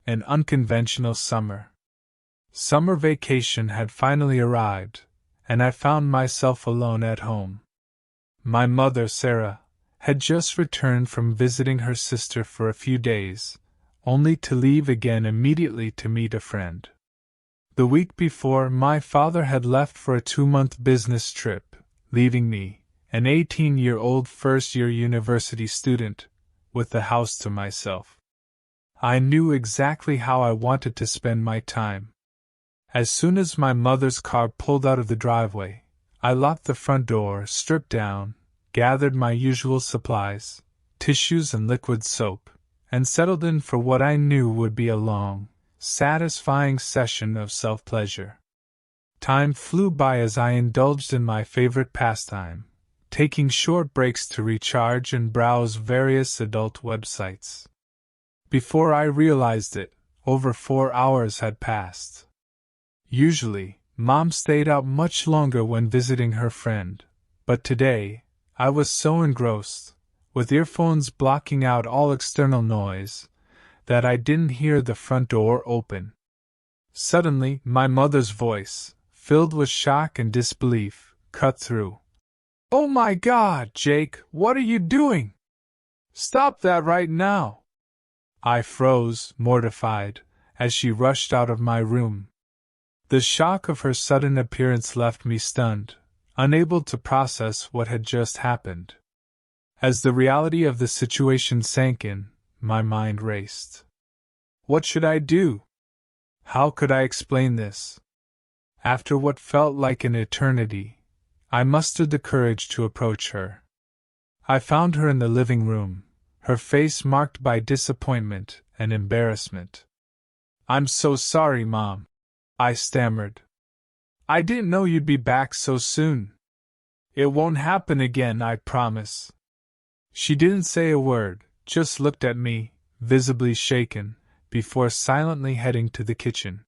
an unconventional summer. Summer vacation had finally arrived, and I found myself alone at home. My mother, Sarah, had just returned from visiting her sister for a few days, only to leave again immediately to meet a friend. The week before, my father had left for a 2-month business trip, leaving me, an 18-year-old first-year university student, with the house to myself. I knew exactly how I wanted to spend my time. As soon as my mother's car pulled out of the driveway, I locked the front door, stripped down, gathered my usual supplies, tissues and liquid soap, and settled in for what I knew would be a long, satisfying session of self-pleasure. Time flew by as I indulged in my favorite pastime, taking short breaks to recharge and browse various adult websites. Before I realized it, over 4 hours had passed. Usually, Mom stayed out much longer when visiting her friend, but today, I was so engrossed, with earphones blocking out all external noise, that I didn't hear the front door open. Suddenly, my mother's voice, filled with shock and disbelief, cut through. "Oh my God, Jake, what are you doing? Stop that right now!" I froze, mortified, as she rushed out of my room. The shock of her sudden appearance left me stunned, unable to process what had just happened. As the reality of the situation sank in, my mind raced. What should I do? How could I explain this? After what felt like an eternity, I mustered the courage to approach her. I found her in the living room, her face marked by disappointment and embarrassment. "I'm so sorry, Mom," I stammered. "I didn't know you'd be back so soon. It won't happen again, I promise." She didn't say a word, just looked at me, visibly shaken, before silently heading to the kitchen.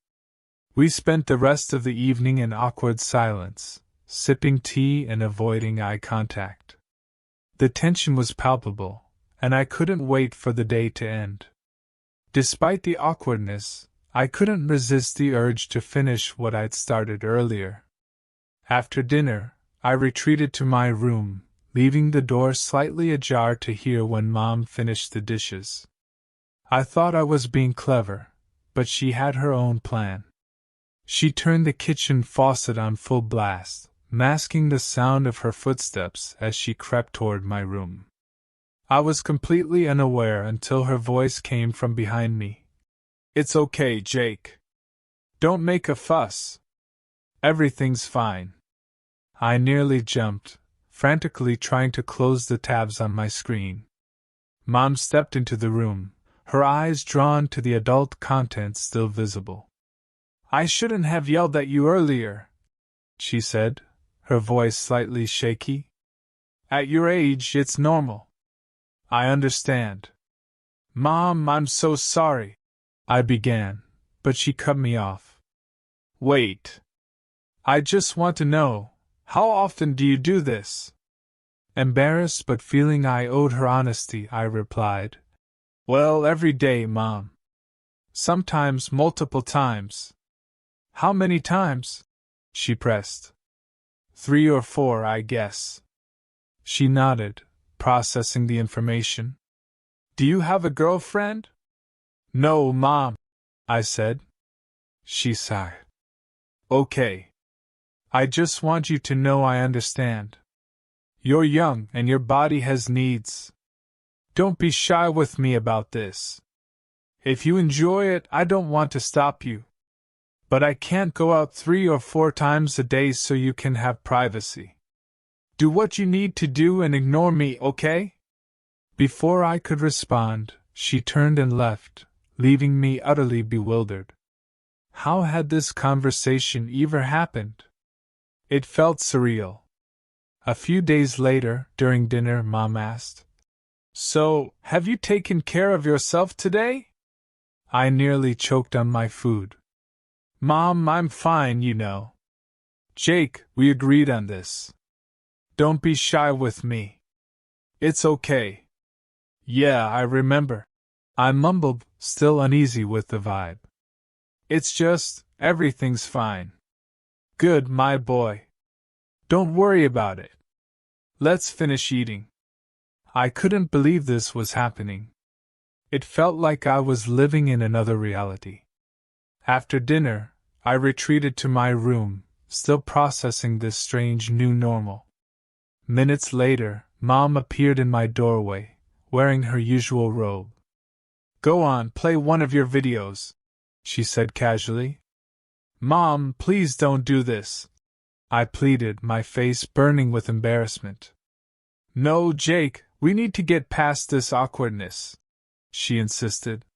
We spent the rest of the evening in awkward silence, sipping tea and avoiding eye contact. The tension was palpable, and I couldn't wait for the day to end. Despite the awkwardness, I couldn't resist the urge to finish what I'd started earlier. After dinner, I retreated to my room, leaving the door slightly ajar to hear when Mom finished the dishes. I thought I was being clever, but she had her own plan. She turned the kitchen faucet on full blast, masking the sound of her footsteps as she crept toward my room. I was completely unaware until her voice came from behind me. "It's okay, Jake. Don't make a fuss. Everything's fine." I nearly jumped, frantically trying to close the tabs on my screen. Mom stepped into the room, her eyes drawn to the adult content still visible. "I shouldn't have yelled at you earlier," she said, her voice slightly shaky. "At your age, it's normal. I understand." "Mom, I'm so sorry," I began, but she cut me off. "Wait. I just want to know, how often do you do this?" Embarrassed but feeling I owed her honesty, I replied, "Well, every day, Mom. Sometimes multiple times." "How many times?" she pressed. 3 or 4, I guess." She nodded, processing the information. "Do you have a girlfriend?" "No, Mom," I said. She sighed. "Okay. I just want you to know I understand. You're young and your body has needs. Don't be shy with me about this. If you enjoy it, I don't want to stop you. But I can't go out 3 or 4 times a day so you can have privacy. Do what you need to do and ignore me, okay?" Before I could respond, she turned and left, leaving me utterly bewildered. How had this conversation ever happened? It felt surreal. A few days later, during dinner, Mom asked, "So, have you taken care of yourself today?" I nearly choked on my food. "Mom, I'm fine, you know. Jake, we agreed on this. Don't be shy with me. It's okay." "Yeah, I remember," I mumbled, still uneasy with the vibe. It's just, everything's fine. Good, my boy. Don't worry about it. Let's finish eating. I couldn't believe this was happening. It felt like I was living in another reality. After dinner, I retreated to my room, still processing this strange new normal. Minutes later, Mom appeared in my doorway, wearing her usual robe. Go on, play one of your videos, she said casually. Mom, please don't do this, I pleaded, my face burning with embarrassment. No, Jake, we need to get past this awkwardness, she insisted.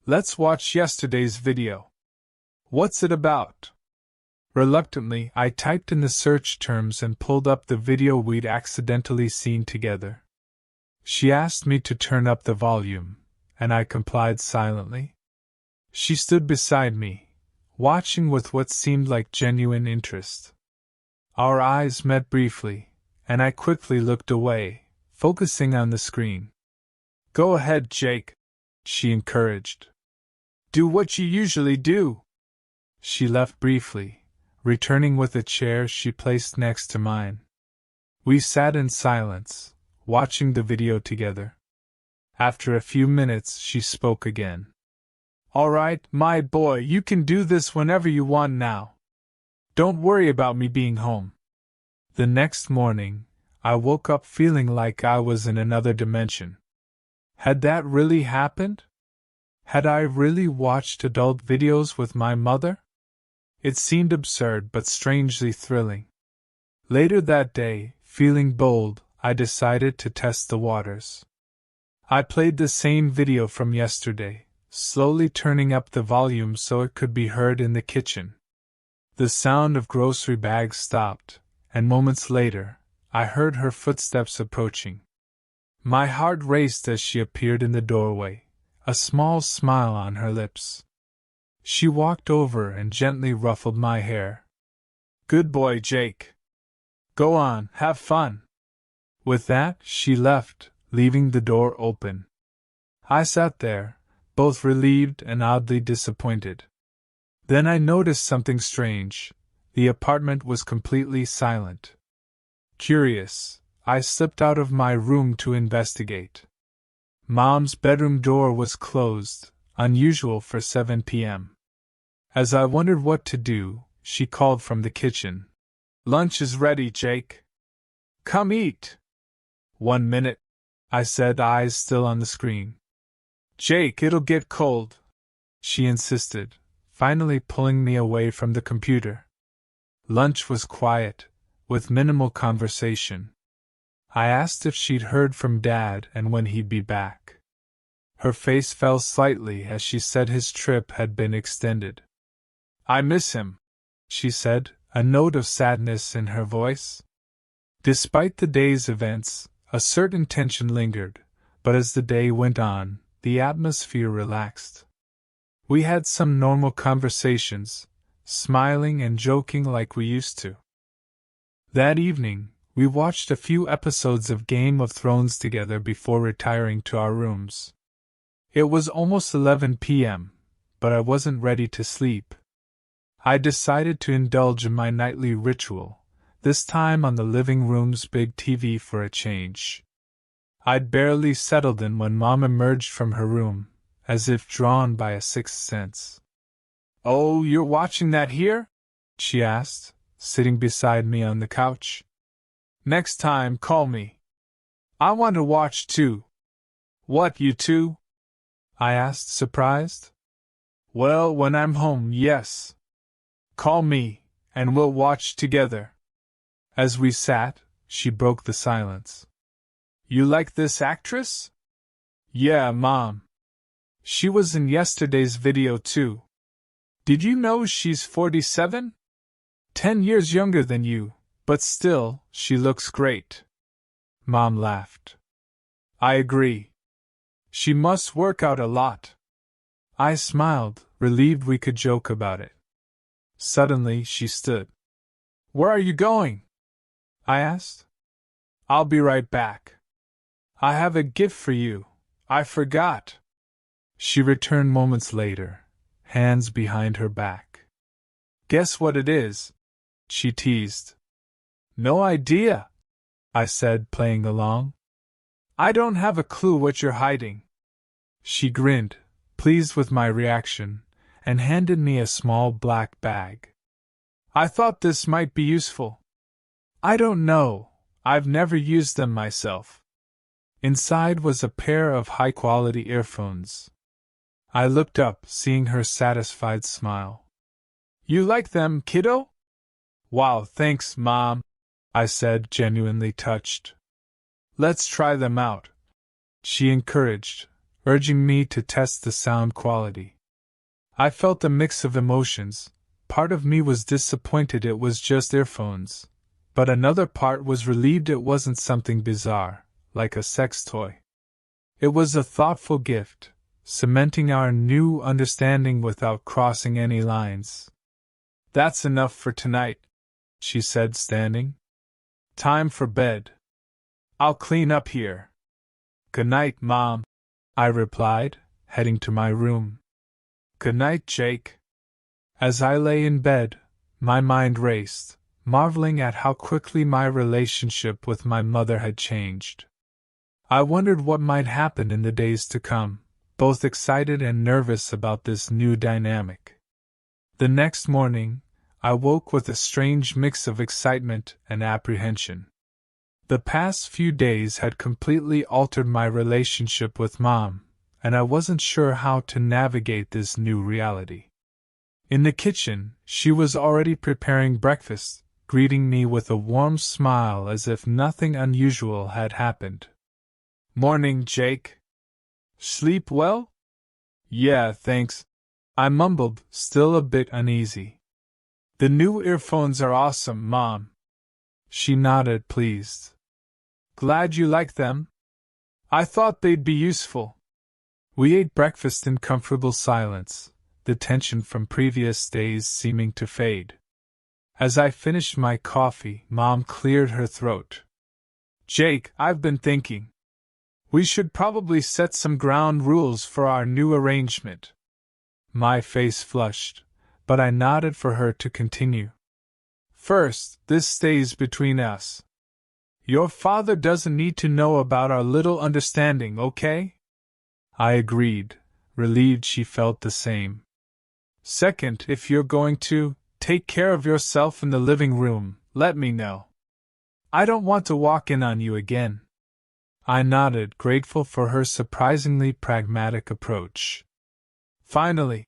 Let's watch yesterday's video. What's it about? Reluctantly, I typed in the search terms and pulled up the video we'd accidentally seen together. She asked me to turn up the volume, and I complied silently. She stood beside me, watching with what seemed like genuine interest. Our eyes met briefly, and I quickly looked away, focusing on the screen. Go ahead, Jake, she encouraged. Do what you usually do. She left briefly, returning with a chair she placed next to mine. We sat in silence, watching the video together. After a few minutes, she spoke again. All right, my boy, you can do this whenever you want now. Don't worry about me being home. The next morning, I woke up feeling like I was in another dimension. Had that really happened? Had I really watched adult videos with my mother? It seemed absurd but strangely thrilling. Later that day, feeling bold, I decided to test the waters. I played the same video from yesterday, slowly turning up the volume so it could be heard in the kitchen. The sound of grocery bags stopped, and moments later, I heard her footsteps approaching. My heart raced as she appeared in the doorway, a small smile on her lips. She walked over and gently ruffled my hair. Good boy, Jake. Go on, have fun. With that, she left, leaving the door open. I sat there, both relieved and oddly disappointed. Then I noticed something strange. The apartment was completely silent. Curious, I slipped out of my room to investigate. Mom's bedroom door was closed, unusual for 7 p.m. As I wondered what to do, she called from the kitchen. Lunch is ready, Jake. Come eat. 1 minute, I said, eyes still on the screen. Jake, it'll get cold, she insisted, finally pulling me away from the computer. Lunch was quiet, with minimal conversation. I asked if she'd heard from Dad and when he'd be back. Her face fell slightly as she said his trip had been extended. I miss him, she said, a note of sadness in her voice. Despite the day's events, a certain tension lingered, but as the day went on, the atmosphere relaxed. We had some normal conversations, smiling and joking like we used to. That evening, we watched a few episodes of Game of Thrones together before retiring to our rooms. It was almost 11 p.m., but I wasn't ready to sleep. I decided to indulge in my nightly ritual, this time on the living room's big TV for a change. I'd barely settled in when Mom emerged from her room, as if drawn by a sixth sense. Oh, you're watching that here? She asked, sitting beside me on the couch. Next time, call me. I want to watch too. What, you two? I asked, surprised. Well, when I'm home, yes. Call me, and we'll watch together. As we sat, she broke the silence. You like this actress? Yeah, Mom. She was in yesterday's video too. Did you know she's 47? 10 years younger than you, but still, she looks great. Mom laughed. I agree. She must work out a lot. I smiled, relieved we could joke about it. Suddenly, she stood. Where are you going? I asked. I'll be right back. I have a gift for you. I forgot. She returned moments later, hands behind her back. Guess what it is? She teased. No idea, I said, playing along. I don't have a clue what you're hiding. She grinned, pleased with my reaction, and handed me a small black bag. I thought this might be useful. I don't know, I've never used them myself. Inside was a pair of high-quality earphones. I looked up, seeing her satisfied smile. You like them, kiddo? Wow, thanks, Mom, I said, genuinely touched. Let's try them out, she encouraged, urging me to test the sound quality. I felt a mix of emotions. Part of me was disappointed it was just earphones, but another part was relieved it wasn't something bizarre, like a sex toy. It was a thoughtful gift, cementing our new understanding without crossing any lines. That's enough for tonight, she said, standing. Time for bed. I'll clean up here. Good night, Mom, I replied, heading to my room. Good night, Jake. As I lay in bed, my mind raced, marveling at how quickly my relationship with my mother had changed. I wondered what might happen in the days to come, both excited and nervous about this new dynamic. The next morning, I woke with a strange mix of excitement and apprehension. The past few days had completely altered my relationship with Mom, and I wasn't sure how to navigate this new reality. In the kitchen, she was already preparing breakfast, greeting me with a warm smile as if nothing unusual had happened. Morning, Jake. Sleep well? Yeah, thanks, I mumbled, still a bit uneasy. The new earphones are awesome, Mom. She nodded, pleased. Glad you like them? I thought they'd be useful. We ate breakfast in comfortable silence, the tension from previous days seeming to fade. As I finished my coffee, Mom cleared her throat. Jake, I've been thinking. We should probably set some ground rules for our new arrangement. My face flushed, but I nodded for her to continue. First, this stays between us. Your father doesn't need to know about our little understanding, okay? I agreed, relieved she felt the same. Second, if you're going to take care of yourself in the living room, let me know. I don't want to walk in on you again. I nodded, grateful for her surprisingly pragmatic approach. Finally,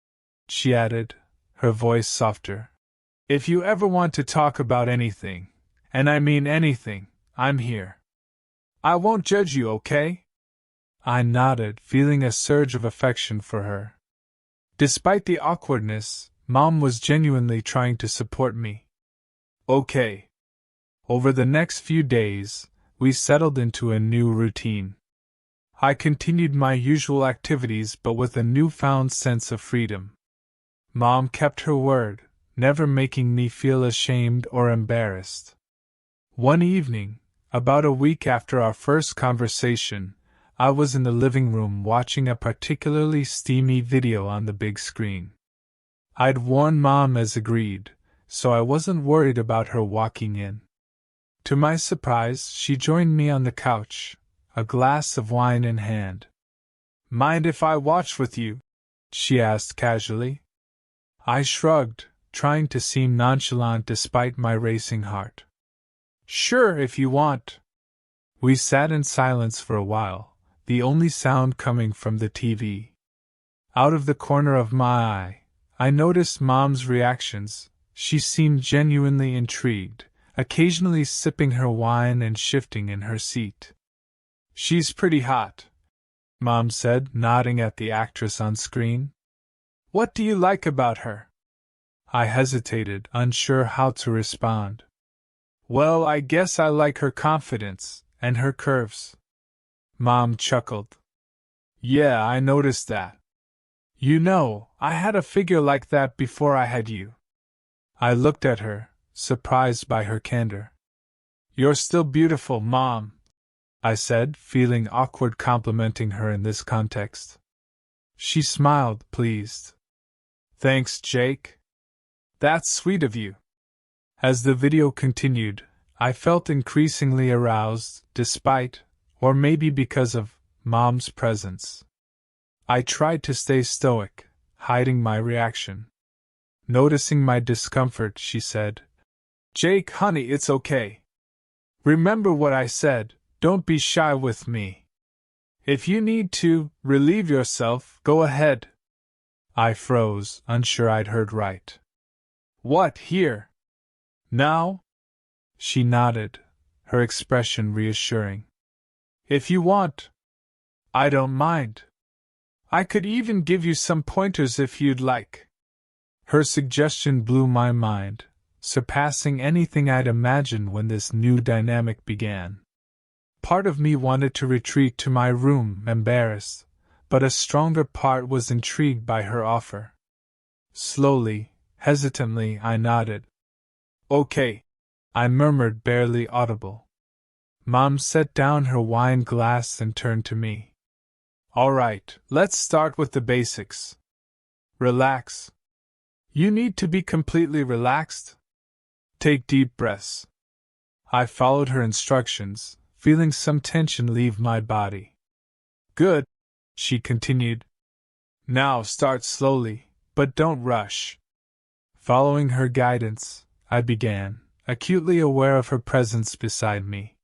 she added, her voice softer, if you ever want to talk about anything, and I mean anything, I'm here. I won't judge you, okay? I nodded, feeling a surge of affection for her. Despite the awkwardness, Mom was genuinely trying to support me. Okay. Over the next few days, we settled into a new routine. I continued my usual activities but with a newfound sense of freedom. Mom kept her word, never making me feel ashamed or embarrassed. One evening, about a week after our first conversation, I was in the living room watching a particularly steamy video on the big screen. I'd warned Mom as agreed, so I wasn't worried about her walking in. To my surprise, she joined me on the couch, a glass of wine in hand. Mind if I watch with you? She asked casually. I shrugged, trying to seem nonchalant despite my racing heart. Sure, if you want. We sat in silence for a while, the only sound coming from the TV. Out of the corner of my eye, I noticed Mom's reactions. She seemed genuinely intrigued, occasionally sipping her wine and shifting in her seat. She's pretty hot, Mom said, nodding at the actress on screen. What do you like about her? I hesitated, unsure how to respond. Well, I guess I like her confidence, and her curves. Mom chuckled. Yeah, I noticed that. You know, I had a figure like that before I had you. I looked at her, surprised by her candor. You're still beautiful, Mom, I said, feeling awkward complimenting her in this context. She smiled, pleased. Thanks, Jake. That's sweet of you. As the video continued, I felt increasingly aroused, despite, or maybe because of, Mom's presence. I tried to stay stoic, hiding my reaction. Noticing my discomfort, she said, Jake, honey, it's okay. Remember what I said, don't be shy with me. If you need to relieve yourself, go ahead. I froze, unsure I'd heard right. What, here? Now? She nodded, her expression reassuring. If you want. I don't mind. I could even give you some pointers if you'd like. Her suggestion blew my mind, surpassing anything I'd imagined when this new dynamic began. Part of me wanted to retreat to my room, embarrassed, but a stronger part was intrigued by her offer. Slowly, hesitantly, I nodded. Okay, I murmured, barely audible. Mom set down her wine glass and turned to me. All right, let's start with the basics. Relax. You need to be completely relaxed. Take deep breaths. I followed her instructions, feeling some tension leave my body. Good, she continued. Now start slowly, but don't rush. Following her guidance, I began, acutely aware of her presence beside me.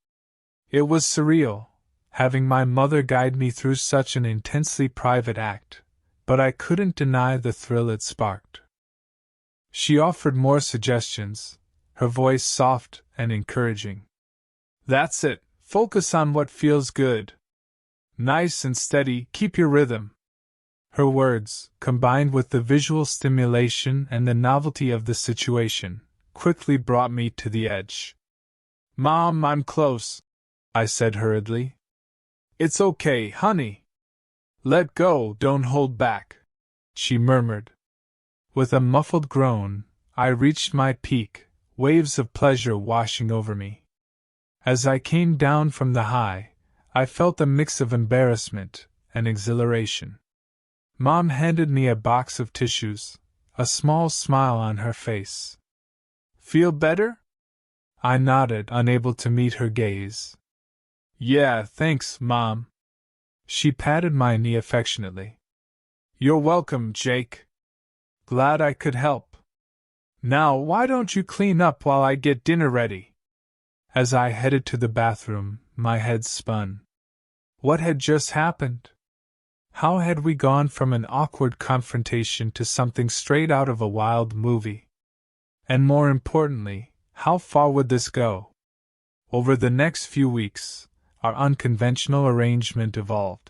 It was surreal, having my mother guide me through such an intensely private act, but I couldn't deny the thrill it sparked. She offered more suggestions, her voice soft and encouraging. That's it, focus on what feels good. Nice and steady, keep your rhythm. Her words, combined with the visual stimulation and the novelty of the situation, quickly brought me to the edge. Mom, I'm close, I said hurriedly. It's okay, honey. Let go, don't hold back, she murmured. With a muffled groan, I reached my peak, waves of pleasure washing over me. As I came down from the high, I felt a mix of embarrassment and exhilaration. Mom handed me a box of tissues, a small smile on her face. Feel better? I nodded, unable to meet her gaze. Yeah, thanks, Mom. She patted my knee affectionately. You're welcome, Jake. Glad I could help. Now why don't you clean up while I get dinner ready? As I headed to the bathroom, my head spun. What had just happened? How had we gone from an awkward confrontation to something straight out of a wild movie? And more importantly, how far would this go? Over the next few weeks, our unconventional arrangement evolved.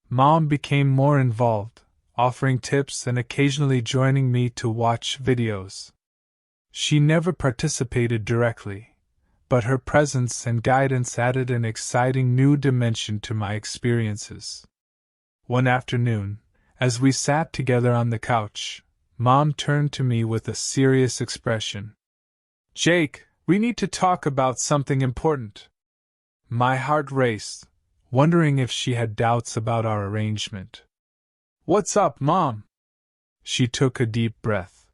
Mom became more involved, offering tips and occasionally joining me to watch videos. She never participated directly, but her presence and guidance added an exciting new dimension to my experiences. One afternoon, as we sat together on the couch, Mom turned to me with a serious expression. Jake, we need to talk about something important. My heart raced, wondering if she had doubts about our arrangement. What's up, Mom? She took a deep breath.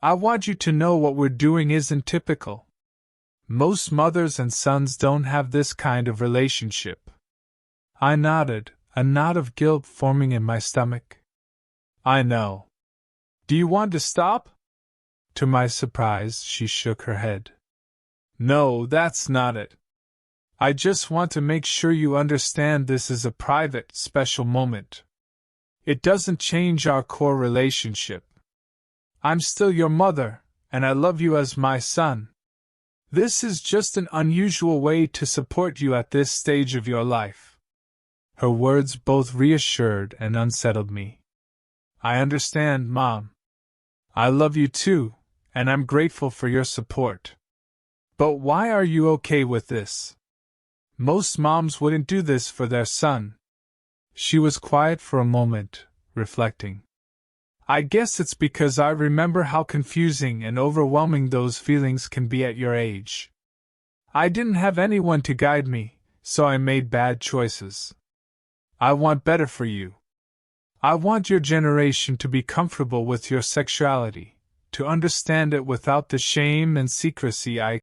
I want you to know what we're doing isn't typical. Most mothers and sons don't have this kind of relationship. I nodded, a knot of guilt forming in my stomach. I know. Do you want to stop? To my surprise, she shook her head. No, that's not it. I just want to make sure you understand this is a private, special moment. It doesn't change our core relationship. I'm still your mother, and I love you as my son. This is just an unusual way to support you at this stage of your life. Her words both reassured and unsettled me. I understand, Mom. I love you too, and I'm grateful for your support. But why are you okay with this? Most moms wouldn't do this for their son. She was quiet for a moment, reflecting. I guess it's because I remember how confusing and overwhelming those feelings can be at your age. I didn't have anyone to guide me, so I made bad choices. I want better for you. I want your generation to be comfortable with your sexuality, to understand it without the shame and secrecy I